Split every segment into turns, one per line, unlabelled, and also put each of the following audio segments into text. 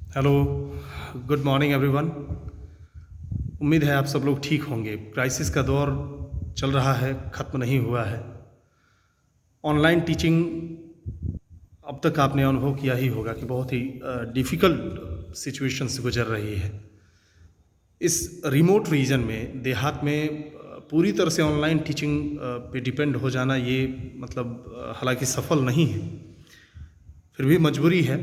Hello, good morning everyone. उम्मीद है आप सब लोग ठीक होंगे। क्राइसिस का दौर चल रहा है, ख़त्म नहीं हुआ है। ऑनलाइन टीचिंग अब तक आपने अनुभव किया ही होगा कि बहुत ही डिफ़िकल्ट सिचुएशन से गुजर रही है। इस रिमोट रीजन में, देहात में पूरी तरह से ऑनलाइन टीचिंग पे डिपेंड हो जाना ये मतलब हालांकि सफल नहीं है, फिर भी मजबूरी है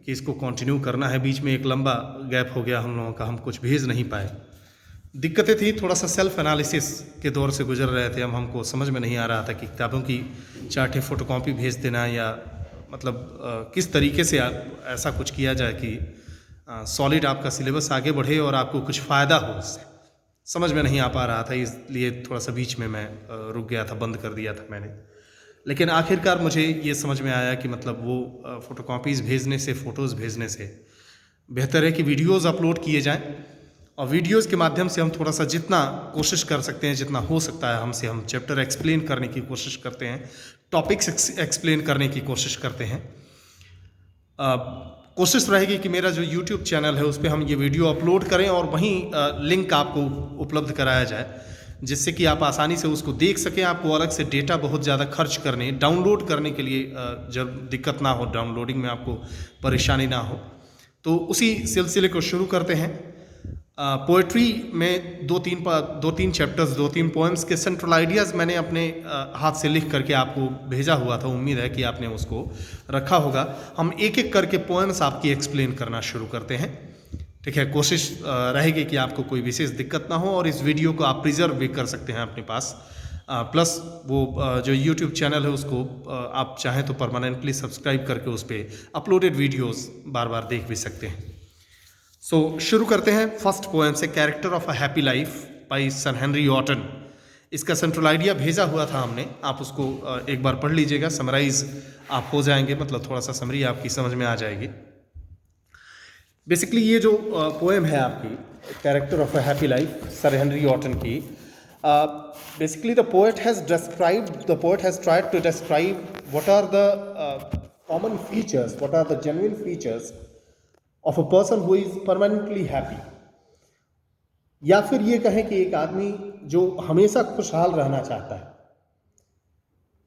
कि इसको कंटिन्यू करना है। बीच में एक लंबा गैप हो गया हम लोगों का, हम कुछ भेज नहीं पाए। दिक्कतें थी, थोड़ा सा सेल्फ एनालिसिस के दौर से गुजर रहे थे हम। हमको समझ में नहीं आ रहा था कि किताबों की 4 फोटोकॉपी भेज देना या मतलब किस तरीके से ऐसा कुछ किया जाए कि सॉलिड आपका सिलेबस आगे बढ़े और आपको कुछ फ़ायदा हो उससे। समझ में नहीं आ पा रहा था, इसलिए थोड़ा सा बीच में मैं रुक गया था, बंद कर दिया था मैंने। लेकिन आखिरकार मुझे ये समझ में आया कि मतलब वो फ़ोटोकॉपीज़ भेजने से, फ़ोटोज़ भेजने से बेहतर है कि वीडियोज़ अपलोड किए जाएं, और वीडियोज़ के माध्यम से हम थोड़ा सा जितना कोशिश कर सकते हैं, जितना हो सकता है हमसे, हम चैप्टर एक्सप्लेन करने की कोशिश करते हैं, टॉपिक्स एक्सप्लेन करने की कोशिश करते हैं। कोशिश रहेगी कि मेरा जो यूट्यूब चैनल है उस पर हम ये वीडियो अपलोड करें और वहीं लिंक आपको उपलब्ध कराया जाए, जिससे कि आप आसानी से उसको देख सकें। आपको अलग से डेटा बहुत ज़्यादा खर्च करने, डाउनलोड करने के लिए जब दिक्कत ना हो, डाउनलोडिंग में आपको परेशानी ना हो। तो उसी सिलसिले को शुरू करते हैं। पोएट्री में दो तीन चैप्टर्स, 2-3 पोएम्स के सेंट्रल आइडियाज़ मैंने अपने हाथ से लिख करके आपको भेजा हुआ था। उम्मीद है कि आपने उसको रखा होगा। हम एक एक करके पोएम्स आपकी एक्सप्लेन करना शुरू करते हैं, ठीक है। कोशिश रहेगी कि आपको कोई विशेष दिक्कत ना हो, और इस वीडियो को आप प्रिजर्व भी कर सकते हैं अपने पास। प्लस वो जो यूट्यूब चैनल है उसको आप चाहें तो परमानेंटली सब्सक्राइब करके उस पर अपलोडेड वीडियोज़ बार बार देख भी सकते हैं। सो शुरू करते हैं फर्स्ट पोएम से, character of a happy life by sir Henry Wotton. इसका सेंट्रल आइडिया भेजा हुआ था हमने, आप उसको एक बार पढ़ लीजिएगा, समराइज आप हो जाएंगे, मतलब थोड़ा सा समरी आपकी समझ में आ जाएगी। बेसिकली ये जो पोएम है आपकी, character of a happy life, sir Henry Wotton की, basically the poet has tried to describe what are the common features, what are the genuine features of a person who is permanently happy. या फिर ये कहें कि एक आदमी जो हमेशा खुशहाल रहना चाहता है,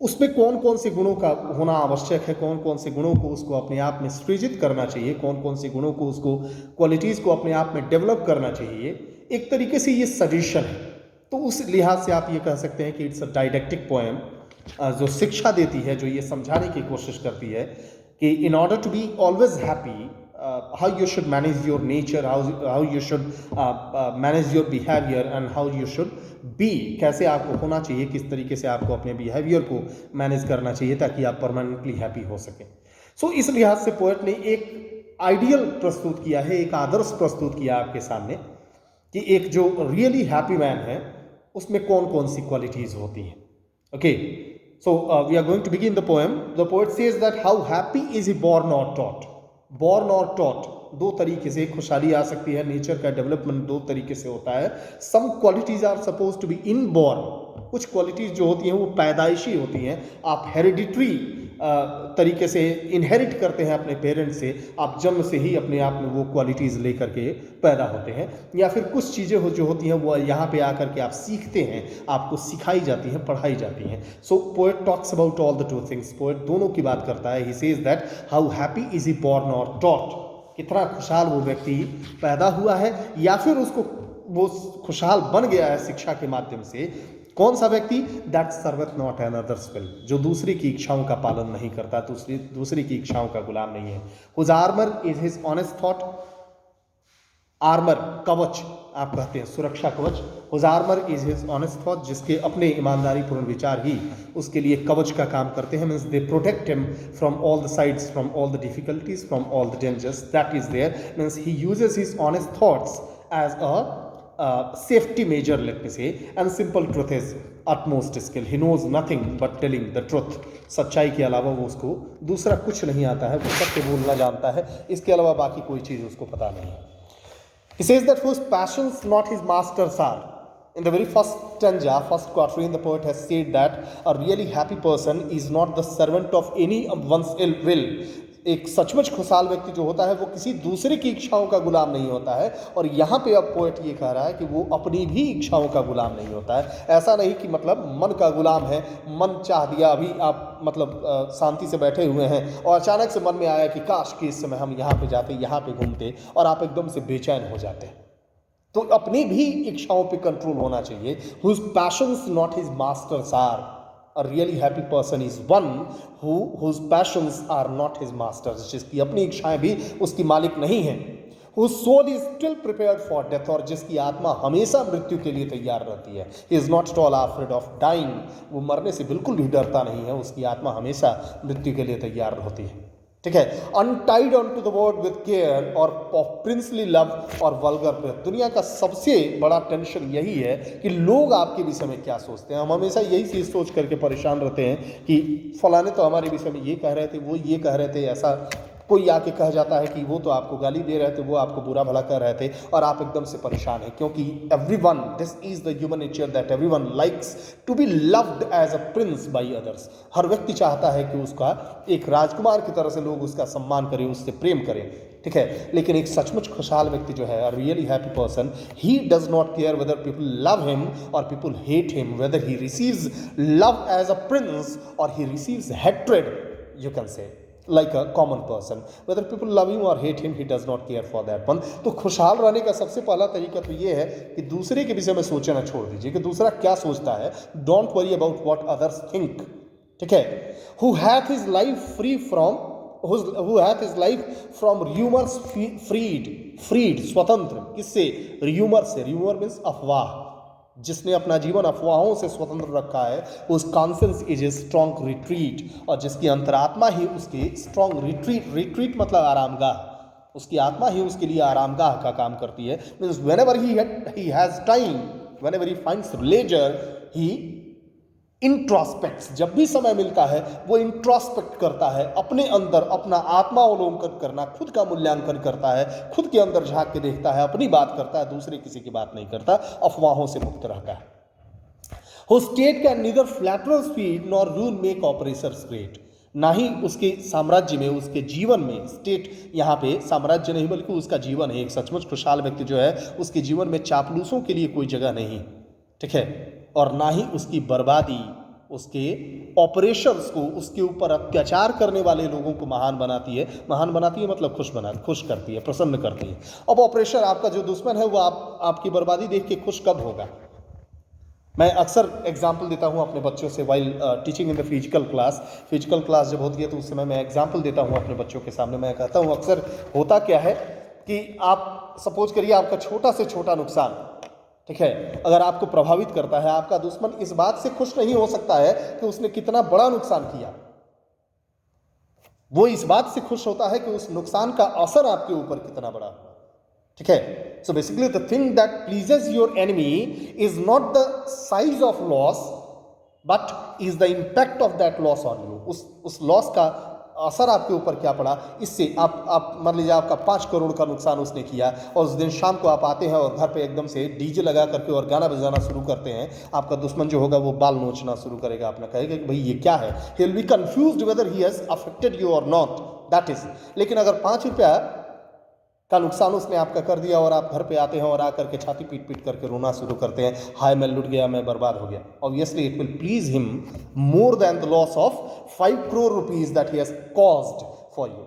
उसमें कौन कौन से गुणों का होना आवश्यक है, कौन कौन से गुणों को उसको अपने आप में सृजित करना चाहिए, कौन कौन से गुणों को उसको, क्वालिटीज़ को अपने आप में डेवलप करना चाहिए। एक तरीके से ये सजेशन है। तो उस लिहाज से आप ये कह सकते हैं कि इट्स अ डाइडेक्टिक पोएम, जो शिक्षा देती है, जो ये समझाने की कोशिश करती है कि in order to be always happy, how you should manage your nature, how you should manage your behavior and how you should be, कैसे आपको होना चाहिए, किस तरीके से आपको अपने बिहेवियर को मैनेज करना चाहिए ताकि आप परमानेंटली हैप्पी हो सकें। सो इस लिहाज से पोएट ने एक आइडियल प्रस्तुत किया है, एक आदर्श प्रस्तुत किया आपके सामने कि एक जो रियली हैप्पी मैन है उसमें कौन कौन सी क्वालिटीज होती हैं। Okay, so we are going to begin the poem. The poet says that how happy is he born और टॉट। बॉर्न और टॉट दो तरीके से खुशहाली आ सकती है, नेचर का डेवलपमेंट दो तरीके से होता है। Some qualities are suppose to be inborn, कुछ क्वालिटीज जो होती हैं वो पैदाइशी होती हैं, आप हेरिडिटरी तरीके से इनहेरिट करते हैं अपने पेरेंट्स से, आप जन्म से ही अपने आप में वो क्वालिटीज़ लेकर के पैदा होते हैं। या फिर कुछ चीज़ें जो होती हैं वो यहाँ पे आकर के आप सीखते हैं, आपको सिखाई जाती हैं, पढ़ाई जाती हैं। So poet talks about all the two things. Poet दोनों की बात करता है। He says that how happy is he born और टॉट, कितना खुशहाल वो व्यक्ति पैदा हुआ है या फिर उसको वो खुशहाल बन गया है शिक्षा के माध्यम से। कौन सा व्यक्ति? दैट सर्वथ नॉट अनदर्स विल, जो दूसरे की इच्छाओं का पालन नहीं करता, दूसरे की इच्छाओं का गुलाम नहीं है। Whose armour is his honest thought. Armour कवच आप कहते हैं, सुरक्षा कवच। Whose armour is his honest thought, जिसके अपने ईमानदारी पूर्ण विचार ही उसके लिए कवच का काम करते हैं। Means they protect him from all the sides, from all the difficulties, from all the dangers that is there. Means he uses his honest thoughts as a safety measure, let me say, and simple truth is utmost skill. He knows nothing but telling the truth. सच्चाई के अलावा वो उसको दूसरा कुछ नहीं आता है, वो सत्य बोलना जानता है, इसके अलावा बाकी कोई चीज़ उसको पता नहीं है। He says that whose passions not his masters are. In the very first stanza, first quatrain, the poet has said that a really happy person is not the servant of any of one's ill will. एक सचमुच खुशहाल व्यक्ति जो होता है वो किसी दूसरे की इच्छाओं का गुलाम नहीं होता है। और यहाँ पे अब पोएट ये कह रहा है कि वो अपनी भी इच्छाओं का गुलाम नहीं होता है। ऐसा नहीं कि मतलब मन का गुलाम है, मन चाह दिया, अभी आप मतलब शांति से बैठे हुए हैं और अचानक से मन में आया कि काश कि इस समय हम यहाँ पे जाते, यहाँ पे घूमते, और आप एकदम से बेचैन हो जाते। तो अपनी भी इच्छाओं पे कंट्रोल होना चाहिए। whose passions not his masters are. A really happy person is one whose passions are not his masters. जिसकी अपनी इच्छाएं भी उसकी मालिक नहीं हैं। whose soul is still prepared for death. और जिसकी आत्मा हमेशा मृत्यु के लिए तैयार रहती है। he is not at all afraid of dying. वो मरने से बिल्कुल भी डरता नहीं है, उसकी आत्मा हमेशा मृत्यु के लिए तैयार होती है। ठीक है। Untied on to the word with care और प्रिंसली लव और वल्गर प्रेयर। दुनिया का सबसे बड़ा टेंशन यही है कि लोग आपके विषय में क्या सोचते हैं। हम हमेशा यही चीज़ सोच करके परेशान रहते हैं कि फलाने तो हमारे विषय में ये कह रहे थे, वो ये कह रहे थे, ऐसा कोई आके कह जाता है कि वो तो आपको गाली दे रहे थे, वो आपको बुरा भला कह रहे थे, और आप एकदम से परेशान हैं। क्योंकि everyone, this is the human nature that everyone likes to be loved as a prince by others. हर व्यक्ति चाहता है कि उसका एक राजकुमार की तरह से लोग उसका सम्मान करें, उससे प्रेम करें। ठीक है। लेकिन एक सचमुच खुशहाल व्यक्ति जो है, a really happy person, he does not care whether people love him और people hate him, whether he receives love as a prince और he receives hatred, you can say, like a common person, whether people love him or hate him, he does not care for that one. तो खुशहाल रहने का सबसे पहला तरीका तो ये है कि दूसरे के विषय में सोचना छोड़ दीजिए कि दूसरा क्या सोचता है। Don't worry about what others think. ठीक है। who hath his life free from who hath his life from rumors freed, स्वतंत्र किससे? rumor से। rumor means अफवाह। जिसने अपना जीवन अफवाहों से स्वतंत्र रखा है, उस confidence is a strong retreat. और जिसकी अंतरात्मा ही उसकी स्ट्रॉन्ग रिट्रीट मतलब आरामगाह, उसकी आत्मा ही उसके लिए आरामगाह का काम करती है। Means whenever he has time, whenever he finds leisure, he introspects. जब भी समय मिलता है वो इंट्रोस्पेक्ट करता है, अपने अंदर अपना आत्मावलोकन करना, खुद का मूल्यांकन करता है, खुद के अंदर झांक के देखता है, अपनी बात करता है, दूसरे किसी की बात नहीं करता, अफवाहों से मुक्त रहता है। Whose state can neither flatter speed nor rule make oppressors great. ना ही उसके साम्राज्य में, उसके जीवन में, स्टेट यहाँ पे साम्राज्य नहीं बल्कि उसका जीवन है। एक सचमुच खुशहाल व्यक्ति जो है, उसके जीवन में चापलूसों के लिए कोई जगह नहीं। ठीक है। और ना ही उसकी बर्बादी उसके ऑपरेशंस को, उसके ऊपर अत्याचार करने वाले लोगों को महान बनाती है। महान बनाती है मतलब खुश करती है, प्रसन्न करती है। अब ऑपरेशन, आपका जो दुश्मन है वो आपकी बर्बादी देख के खुश कब होगा? मैं अक्सर एग्जाम्पल देता हूँ अपने बच्चों से while teaching in the physical class जब होती है तो उस समय मैं एग्जाम्पल देता हूँ अपने बच्चों के सामने। मैं कहता हूँ अक्सर होता क्या है कि आप सपोज करिए आपका छोटा से छोटा नुकसान, ठीक है, अगर आपको प्रभावित करता है, आपका दुश्मन इस बात से खुश नहीं हो सकता है कि उसने कितना बड़ा नुकसान किया। वो इस बात से खुश होता है कि उस नुकसान का असर आपके ऊपर कितना बड़ा। ठीक है। So basically the thing that pleases your enemy is not the size of loss but is the impact of that loss on you. उस लॉस का असर आपके ऊपर क्या पड़ा, इससे आप मान लीजिए आपका 5 करोड़ का नुकसान उसने किया और उस दिन शाम को आप आते हैं और घर पे एकदम से डीजे लगा करके और गाना बजाना शुरू करते हैं। आपका दुश्मन जो होगा वो बाल नोचना शुरू करेगा, अपना कहेगा कि भाई ये क्या है। He will be confused weather he has affected you और नॉट, दैट इज। लेकिन अगर 5 रुपया का नुकसान उसने आपका कर दिया और आप घर पे आते हैं और आकर के छाती पीट पीट करके रोना शुरू करते हैं, हाय मैं लुट गया, मैं बर्बाद हो गया, obviously it will please him more than the loss of 5 crore rupees that he has caused for you.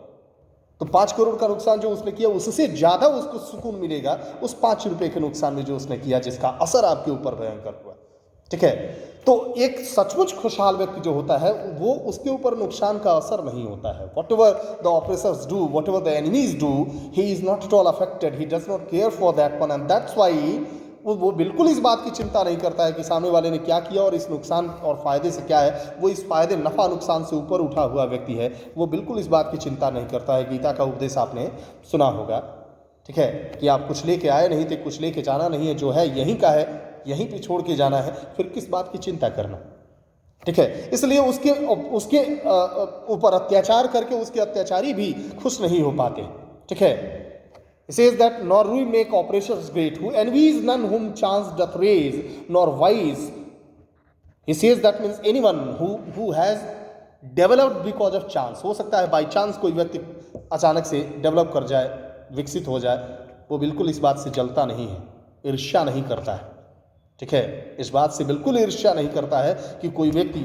तो 5 करोड़ का नुकसान जो उसने किया उससे ज्यादा उसको सुकून मिलेगा उस 5 रुपए के नुकसान में जो उसने किया, जिसका असर आपके ऊपर भयंकर हुआ। ठीक है। तो एक सचमुच खुशहाल व्यक्ति जो होता है वो, उसके ऊपर नुकसान का असर नहीं होता है। What ever the oppressors do, what ever the enemies do, he is not at all affected, he does not care for that one, and that's why वो बिल्कुल इस बात की चिंता नहीं करता है कि सामने वाले ने क्या किया और इस नुकसान और फायदे से क्या है। वो इस फायदे नफा नुकसान से ऊपर उठा हुआ व्यक्ति है, वो बिल्कुल इस बात की चिंता नहीं करता है। गीता का उपदेश आपने सुना होगा, ठीक है, कि आप कुछ लेके आए नहीं थे, कुछ लेके जाना नहीं है, जो है यहीं का है, यहीं पे छोड़ के जाना है, फिर किस बात की चिंता करना। ठीक है। इसलिए उसके ऊपर अत्याचार करके उसके अत्याचारी भी खुश नहीं हो पाते। ठीक है। It says that nor we make operations great, who envies none whom chance doth raise, nor wise. He says that means anyone who has developed because of chance. हो सकता है बाई चांस कोई व्यक्ति अचानक से डेवलप कर जाए, विकसित हो जाए, वो बिल्कुल इस बात से जलता नहीं है, ईर्ष्या नहीं करता है, ठीक है, इस बात से बिल्कुल ईर्ष्या नहीं करता है कि कोई व्यक्ति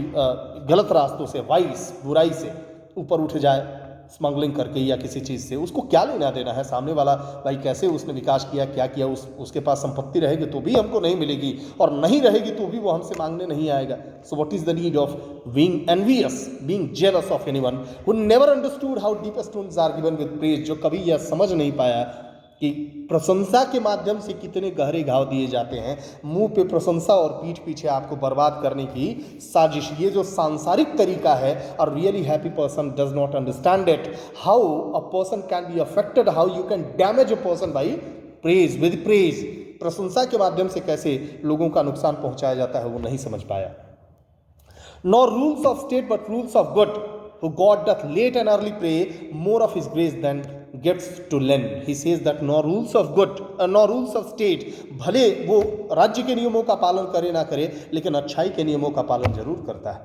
गलत रास्तों से, वाइस बुराई से ऊपर उठ जाए, स्मगलिंग करके या किसी चीज़ से। उसको क्या लेना देना है, सामने वाला भाई कैसे उसने विकास किया, क्या किया, उसके पास संपत्ति रहेगी तो भी हमको नहीं मिलेगी, और नहीं रहेगी तो भी वो हमसे मांगने नहीं आएगा। So what is the need of being envious, being jealous of anyone who never understood how deepest wounds are given with praise, जो कभी यह समझ नहीं पाया कि प्रशंसा के माध्यम से कितने गहरे घाव दिए जाते हैं। मुंह पे प्रशंसा और पीठ पीछे आपको बर्बाद करने की साजिश, ये जो सांसारिक तरीका है। और really happy person does not understand it, how a person can be affected, how you can damage a person by praise, with praise. प्रशंसा के माध्यम से कैसे लोगों का नुकसान पहुंचाया जाता है वो नहीं समझ पाया। Nor rules of state but rules of good, who God doth late and early pray, more of his grace than gifts to lend. He says that nor rules of good, nor rules of state, भले वो राज्य के नियमों का पालन करे ना करे, लेकिन अच्छाई के नियमों का पालन जरूर करता है,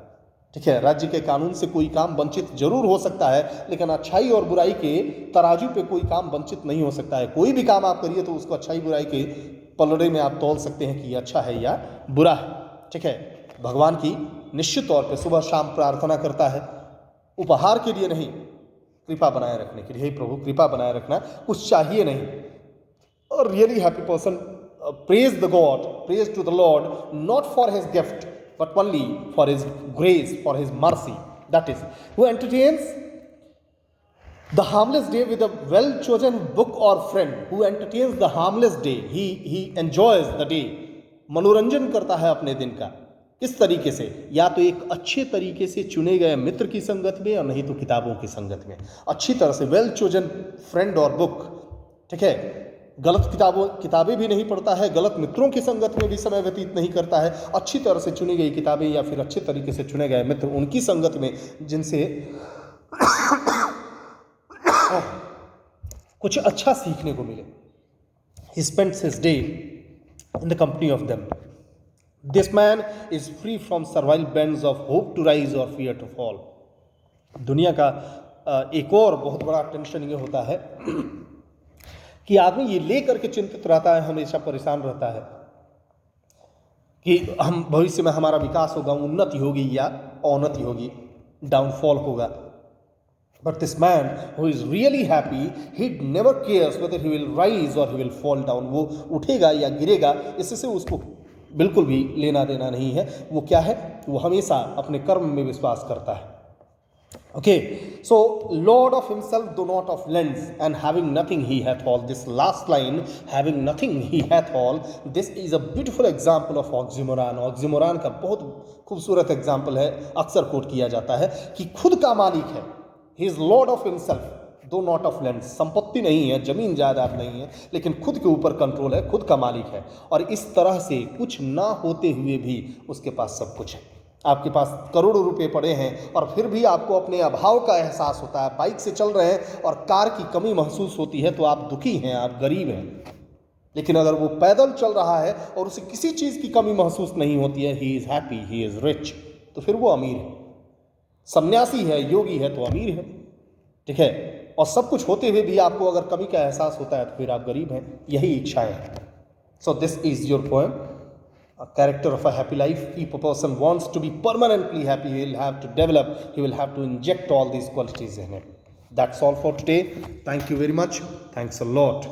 ठीक है। राज्य के कानून से कोई काम वंचित जरूर हो सकता है, लेकिन अच्छाई और बुराई के तराजू पे कोई काम वंचित नहीं हो सकता है। कोई भी काम आप करिए तो उसको अच्छाई बुराई के पलड़े में आप तौल सकते हैं कि ये अच्छा है या बुरा है, ठीक है। भगवान की निश्चित तौर पर सुबह शाम प्रार्थना करता है, उपहार के लिए नहीं, कृपा बनाए रखने के लिए। हे प्रभु कृपा बनाए रखना, कुछ चाहिए नहीं। और really happy person praise the God, praise to the lord, not for his gift but only for his grace, for his mercy, that is who entertains the harmless day with a well chosen book और friend, who entertains the harmless day, he enjoys the day, मनोरंजन करता है अपने दिन का। किस तरीके से, या तो एक अच्छे तरीके से चुने गए मित्र की संगत में, और नहीं तो किताबों की संगत में, अच्छी तरह से वेल चोजन फ्रेंड और बुक, ठीक है। गलत किताबें भी नहीं पढ़ता है, गलत मित्रों की संगत में भी समय व्यतीत नहीं करता है, अच्छी तरह से चुनी गई किताबें या फिर अच्छे तरीके से चुने गए मित्र, उनकी संगत में जिनसे कुछ अच्छा सीखने को मिले। He spends his day in the company of them. This man is free from servile bends of hope to rise or fear to fall. दुनिया का एक और बहुत बड़ा टेंशन ये होता है कि आदमी ये लेकर के चिंतित रहता है, हमेशा परेशान रहता है कि हम भविष्य में हमारा विकास होगा, उन्नति होगी या अवनति होगी, डाउनफॉल होगा। But this man who is really happy, he never cares whether he will rise or he will fall down. वो उठेगा या गिरेगा, इससे उसको बिल्कुल भी लेना देना नहीं है। वो क्या है, वो हमेशा अपने कर्म में विश्वास करता है। Okay, so Lord of himself, though not of lends, and having nothing he hath all. This last line, having nothing he hath all, this is a beautiful example of oxymoron. Oxymoron का बहुत खूबसूरत example है, अक्सर coat किया जाता है कि खुद का मालिक है। He is Lord of himself, though not of lends. संपत्ति नहीं है, जमीन जायदाद नहीं है, लेकिन खुद के ऊपर कंट्रोल है, खुद का मालिक है। और इस तरह से कुछ ना होते हुए भी उसके पास सब कुछ है। आपके पास करोड़ों रुपए पड़े हैं और फिर भी आपको अपने अभाव का एहसास होता है। बाइक से चल रहे हैं और कार की कमी महसूस होती है तो आप दुखी हैं, आप गरीब हैं। लेकिन अगर वो पैदल चल रहा है और उसे किसी चीज़ की कमी महसूस नहीं होती है, he is happy, he is rich, तो फिर वो अमीर है। सन्यासी है, योगी है तो अमीर है, ठीक है। और सब कुछ होते हुए भी आपको अगर कमी का एहसास होता है तो फिर आप गरीब हैं। यही इच्छाएं हैं। So this is your poem, a character of a happy life. If a person wants to be permanently happy, he will have to develop, he will have to inject all these qualities in him. That's all for today. Thank you very much. Thanks a lot.